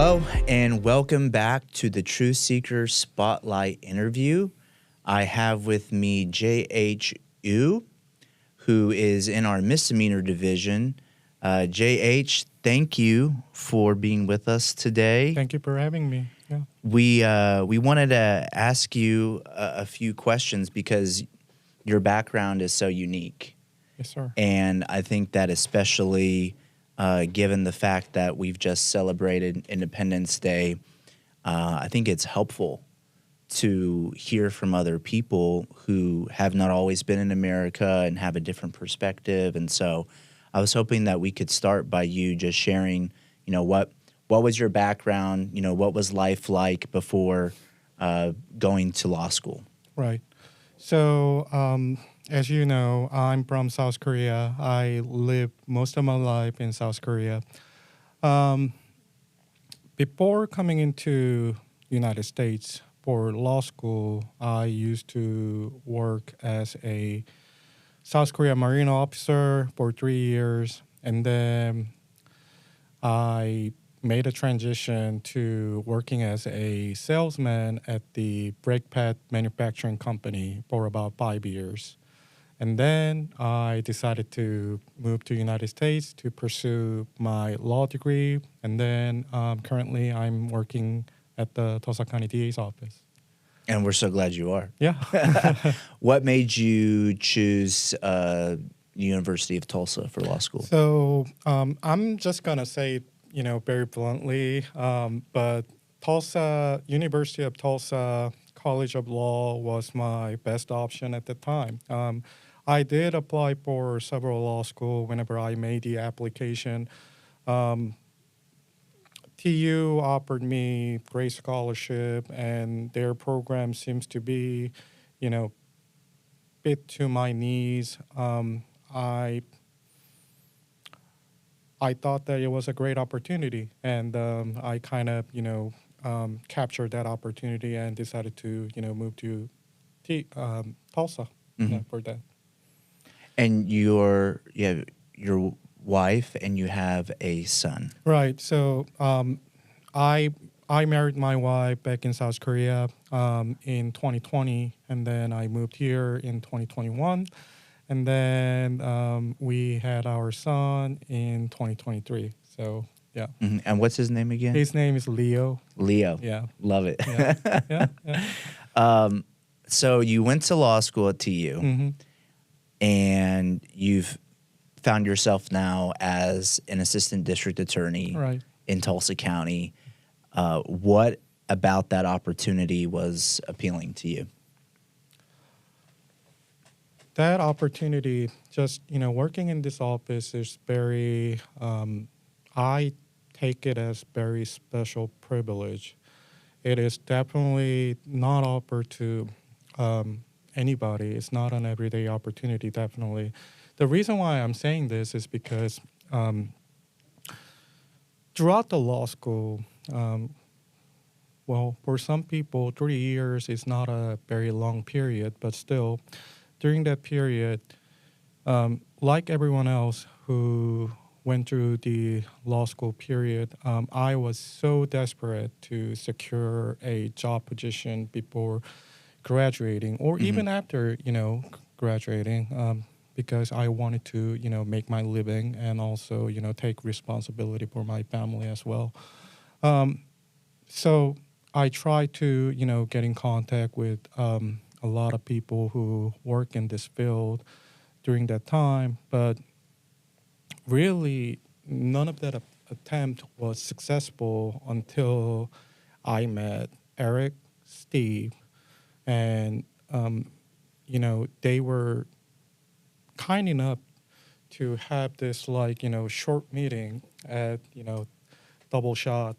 Hello, and welcome back to the Truth Seeker Spotlight interview. I have with me J.H. Liou, who is in our misdemeanor division. J.H., thank you for being with us today. Thank you for having me. Yeah. We wanted to ask you a few questions because your background is so unique. Yes, sir. And I think that especially given the fact that we've just celebrated Independence Day, I think it's helpful to hear from other people who have not always been in America and have a different perspective. And so I was hoping that we could start by you just sharing, what was your background, what was life like before going to law school? Right. So, as you know, I'm from South Korea. I lived most of my life in South Korea. Before coming into the United States for law school, I used to work as a South Korea Marine officer for 3 years, and then I made a transition to working as a salesman at the brake pad manufacturing company for about 5 years. And then I decided to move to the United States to pursue my law degree. And then currently I'm working at the Tulsa County DA's office. And we're so glad you are. Yeah. What made you choose University of Tulsa for law school? So I'm just going to say, very bluntly, but University of Tulsa College of Law was my best option at the time. I did apply for several law school whenever I made the application. TU offered me great scholarship, and their program seems to be, fit to my needs. I thought that it was a great opportunity, and I kind of, captured that opportunity and decided to, move to Tulsa for that. And you have your wife and you have a son. Right. So I married my wife back in South Korea in 2020, and then I moved here in 2021. And then we had our son in 2023. So, yeah. Mm-hmm. And what's his name again? His name is Lyou. Lyou. Yeah. Love it. Yeah. So you went to law school at TU, and you've found yourself now as an assistant district attorney in Tulsa County. What about that opportunity was appealing to you? That opportunity, just, working in this office is very, I take it as very special privilege. It is definitely not offered to anybody. It's not an everyday opportunity, definitely. The reason why I'm saying this is because throughout the law school, for some people, 3 years is not a very long period, but still, during that period, like everyone else who went through the law school period, I was so desperate to secure a job position before graduating, or even after, graduating, because I wanted to, make my living and also, take responsibility for my family as well. So I tried to, get in contact with a lot of people who work in this field during that time, but really none of that attempt was successful until I met Eric, Steve, and they were kind enough to have this short meeting at Double Shot.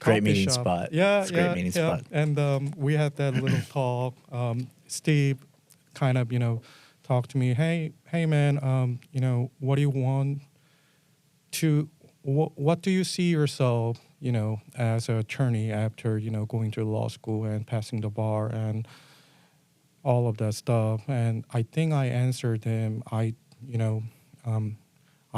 Great meeting shop. spot. Yeah, great meeting spot. And we had that little talk. Steve kind of, talked to me. Hey, man, what do you want to? What do you see yourself, as an attorney after, going through law school and passing the bar and all of that stuff? And I think I answered him. I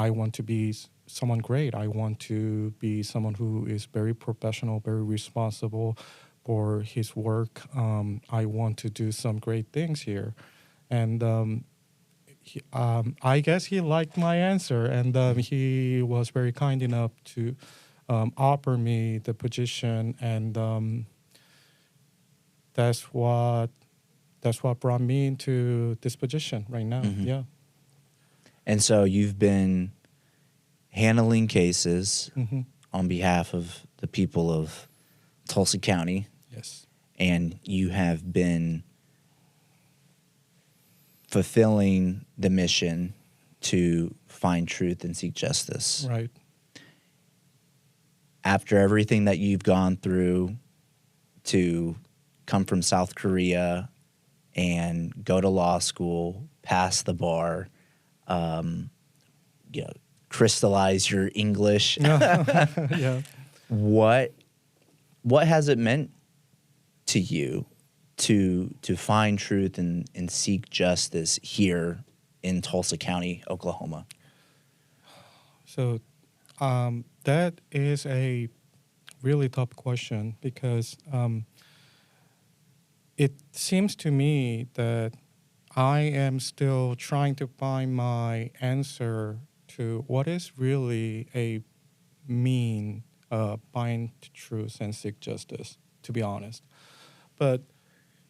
want to be someone great. I want to be someone who is very professional, very responsible for his work. I want to do some great things here. And I guess he liked my answer, and he was very kind enough to offer me the position, and that's what brought me into this position right now. Mm-hmm. Yeah. And so you've been handling cases Hmm. on behalf of the people of Tulsa County, Yes. and you have been fulfilling the mission to find truth and seek justice. Right. After everything that you've gone through to come from South Korea and go to law school, pass the bar, um, crystallize your English, Yeah. what has it meant to you to find truth and seek justice here in Tulsa County, Oklahoma? So that is a really tough question because it seems to me that I am still trying to find my answer to what is really a mean find truth and seek justice, to be honest. But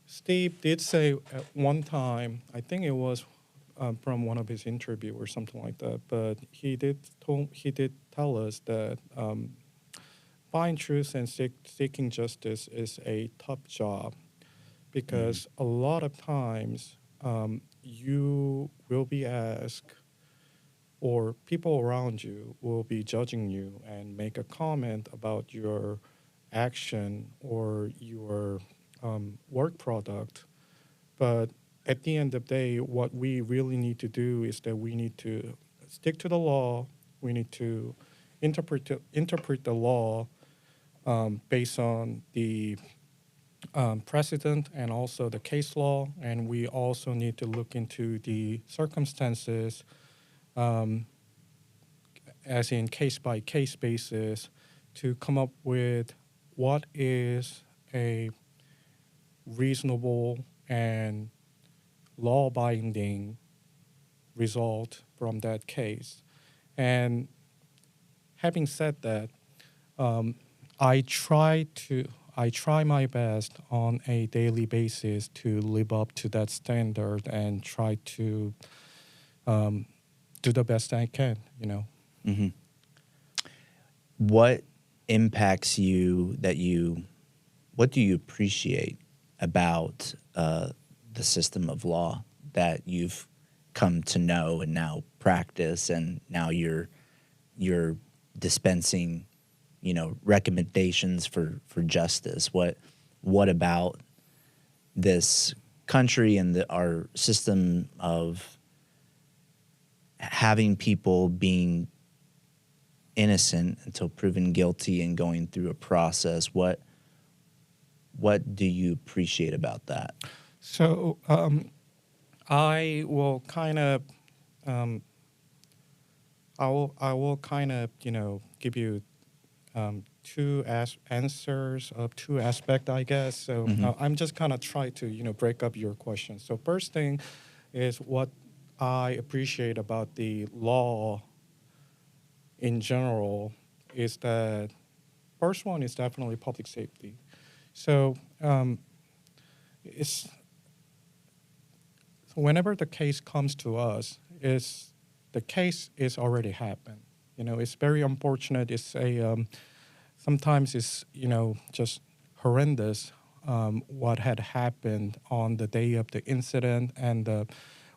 Steve did say at one time, I think it was from one of his interview or something like that, but he did tell us that find truth and seeking justice is a tough job because a lot of times you will be asked or people around you will be judging you and make a comment about your action or your work product. But at the end of the day, what we really need to do is that we need to stick to the law. We need to interpret the law based on the precedent and also the case law. And we also need to look into the circumstances as in case-by-case basis to come up with what is a reasonable and law-binding result from that case. And having said that, I try my best on a daily basis to live up to that standard and try to do the best I can, Mm-hmm. What impacts you what do you appreciate about the system of law that you've come to know and now practice, and now you're dispensing, recommendations for justice? What about this country and our system of having people being innocent until proven guilty and going through a process? What do you appreciate about that? So I will kind of, I will kind of, give you two answers of two aspects, I guess. So Mm-hmm. I'm just kind of try to, break up your question. So first thing is what I appreciate about the law in general is that first one is definitely public safety. So it's whenever the case comes to us, the case is already happened. It's very unfortunate. It's sometimes it's just horrendous what had happened on the day of the incident and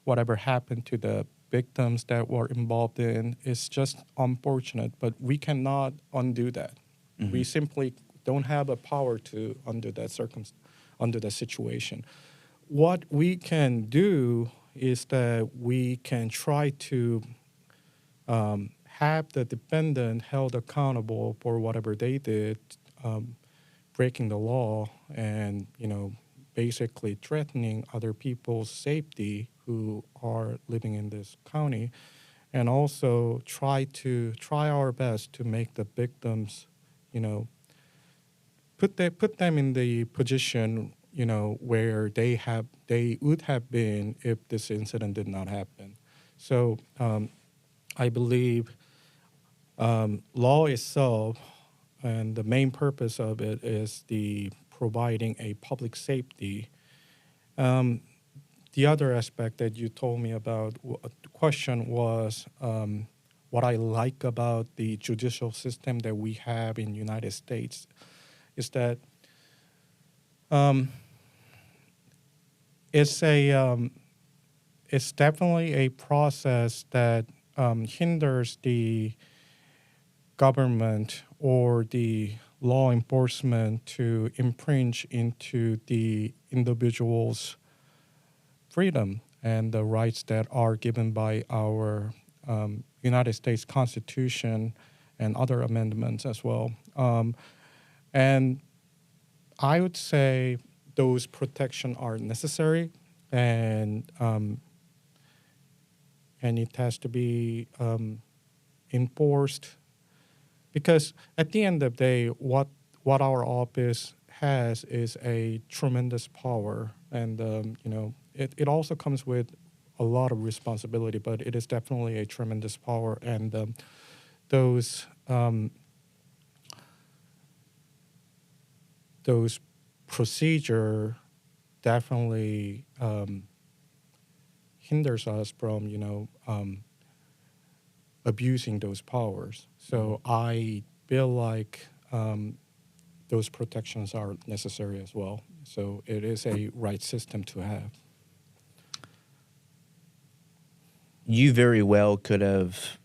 whatever happened to the victims that were involved in is just unfortunate. But we cannot undo that. Mm-hmm. We simply don't have a power to undo that under that situation. What we can do is that we can try to have the defendant held accountable for whatever they did, breaking the law and basically threatening other people's safety who are living in this county. and also try our best to make the victims, you know, put them in the position, you know, where they would have been if this incident did not happen. So I believe law itself and the main purpose of it is the providing a public safety. The other aspect that you told me about, the question was what I like about the judicial system that we have in the United States is that it's definitely a process that hinders the government or the law enforcement to infringe into the individual's freedom and the rights that are given by our United States Constitution and other amendments as well. And I would say those protections are necessary, and it has to be enforced, because at the end of the day, what our office has is a tremendous power, and you know, it also comes with a lot of responsibility, but it is definitely a tremendous power, and those procedure definitely hinders us from, you know, abusing those powers. So I feel like those protections are necessary as well. So it is a right system to have. You very well could have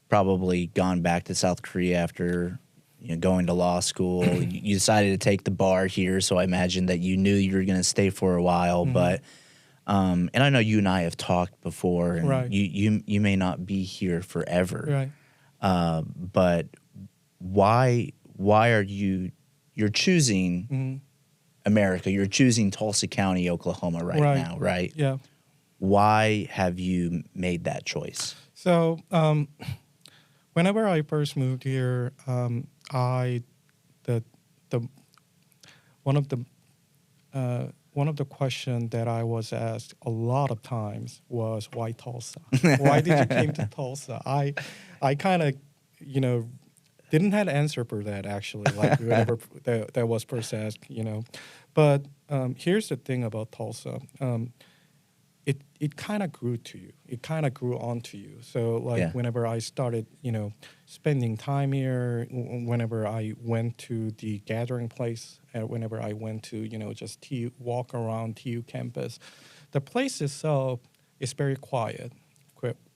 probably gone back to South Korea after, you know, going to law school. You decided to take the bar here, so I imagine that you knew you were going to stay for a while. Mm-hmm. But and I know you and I have talked before, and Right. you may not be here forever. Right. But why are you're choosing Mm-hmm. America? You're choosing Tulsa County, Oklahoma right now, right? Yeah. Why have you made that choice? So whenever I first moved here, I the one of the questions that I was asked a lot of times was, why Tulsa? Why did you came to Tulsa? I kind of, you know, didn't have an answer for that, actually, like whenever that was first asked, you know. But here's the thing about Tulsa. It kind of grew to you. It kind of grew onto you. So like whenever I started, you know, spending time here, whenever I went to the gathering place, whenever I went to, you know, just walk around TU campus, the place itself is very quiet,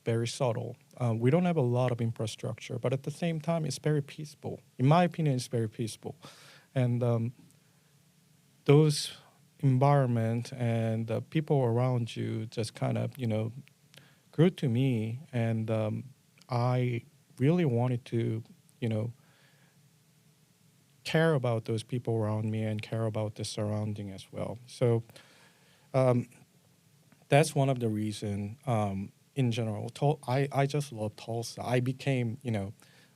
very subtle. We don't have a lot of infrastructure, but at the same time, it's very peaceful. In my opinion, it's very peaceful. And those environment and the people around you just kind of, you know, grew to me, and I really wanted to, you know, care about those people around me and care about the surrounding as well. So that's one of the reasons. In general, I just love Tulsa. I became, you know,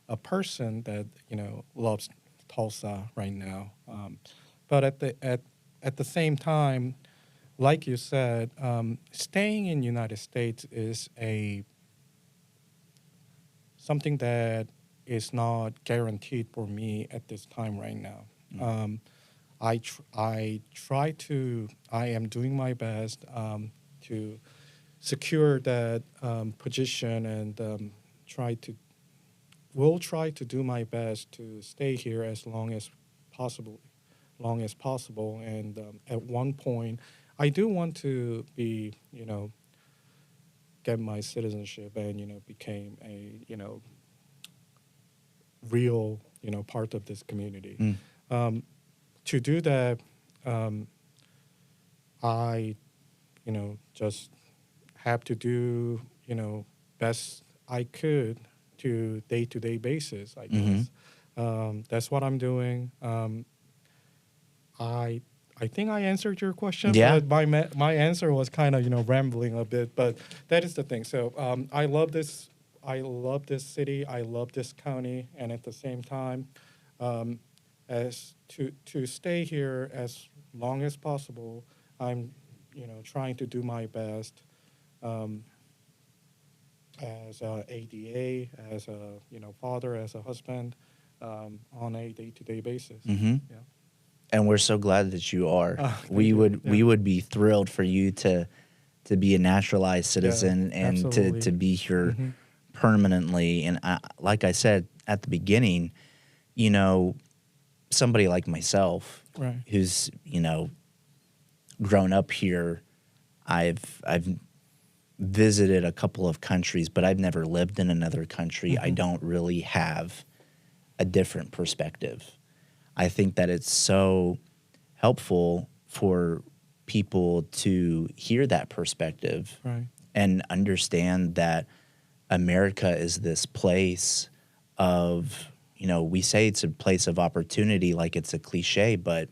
a person that, you know, loves Tulsa right now. But at the same time, like you said, staying in the United States is something that is not guaranteed for me at this time right now. I am doing my best to secure that position, and will try to do my best to stay here as long as possible. And at one point, I do want to be, you know, get my citizenship and, you know, became a, you know, real, you know, part of this community. To do that, I, you know, just have to do, you know, best I could to day-to-day basis, I guess. That's what I'm doing. I think I answered your question, but my answer was kind of, you know, rambling a bit, but that is the thing. So I love this I love this city. I love this county, and at the same time, um, as to stay here as long as possible, I'm, trying to do my best um, as a ADA, as a father, as a husband, on a day-to-day basis. Hmm. Yeah. And we're so glad that you are. Thank We you. would Yeah. we would be thrilled for you to be a naturalized Yeah. citizen and to Absolutely. be here Hmm. permanently. And like I said at the beginning, you know, somebody like myself Right. who's grown up here, I've visited a couple of countries, but I've never lived in another country. I Hmm. don't really have a different perspective. I think that it's so helpful for people to hear that perspective Right. and understand that America is this place of, we say it's a place of opportunity like it's a cliche, but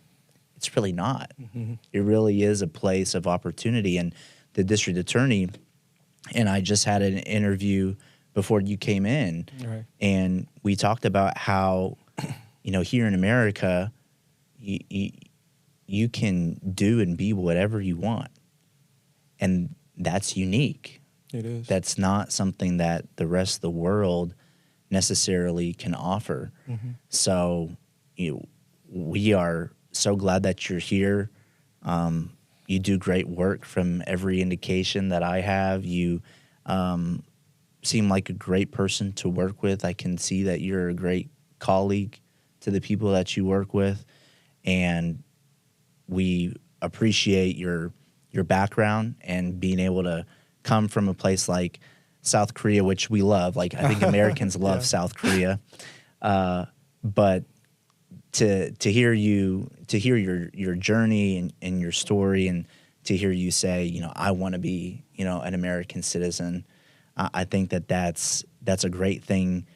it's really not. Hmm. It really is a place of opportunity. And the district attorney and I just had an interview before you came in, Right. and we talked about how, here in America, you can do and be whatever you want. And that's unique. It is. That's not something that the rest of the world necessarily can offer. Hmm. So, we are so glad that you're here. You do great work from every indication that I have. You seem like a great person to work with. I can see that you're a great colleague to the people that you work with, and we appreciate your background and being able to come from a place like South Korea, which we love. Like I think Americans love Yeah. South Korea, but to hear your journey and your story, and to hear you say, I want to be, an American citizen. I think that's a great thing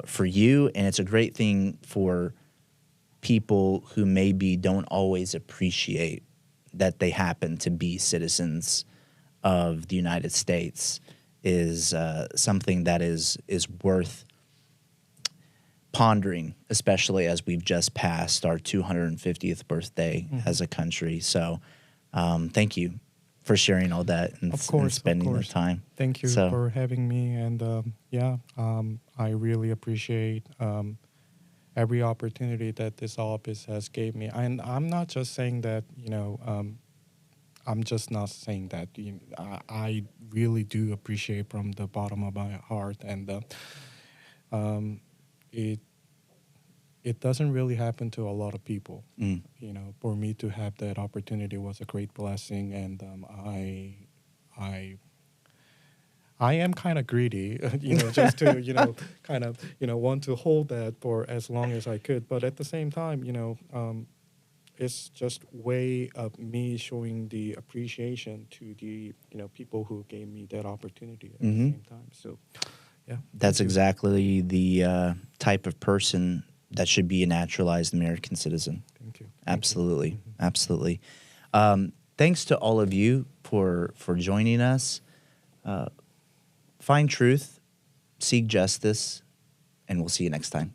for you, and it's a great thing for people who maybe don't always appreciate that they happen to be citizens of the United States. Is something that is worth pondering, especially as we've just passed our 250th birthday Mhm. as a country. So thank you for sharing all that and, Of and course, of spending the course. time. Thank you So for having me, and I really appreciate every opportunity that this office has gave me. And I'm not just saying that, I'm just not saying that. I really do appreciate from the bottom of my heart, and um, it it doesn't really happen to a lot of people. mm, For me to have that opportunity was a great blessing, and I I am kind of greedy, just to, kind of, want to hold that for as long as I could. But at the same time, it's just way of me showing the appreciation to the, people who gave me that opportunity at the mhm. same time. So, yeah. That's Thank you. exactly the type of person that should be a naturalized American citizen. Thank you. Thank you. Absolutely, Mhm. absolutely. Thanks to all of you for joining us. Find truth, seek justice, and we'll see you next time.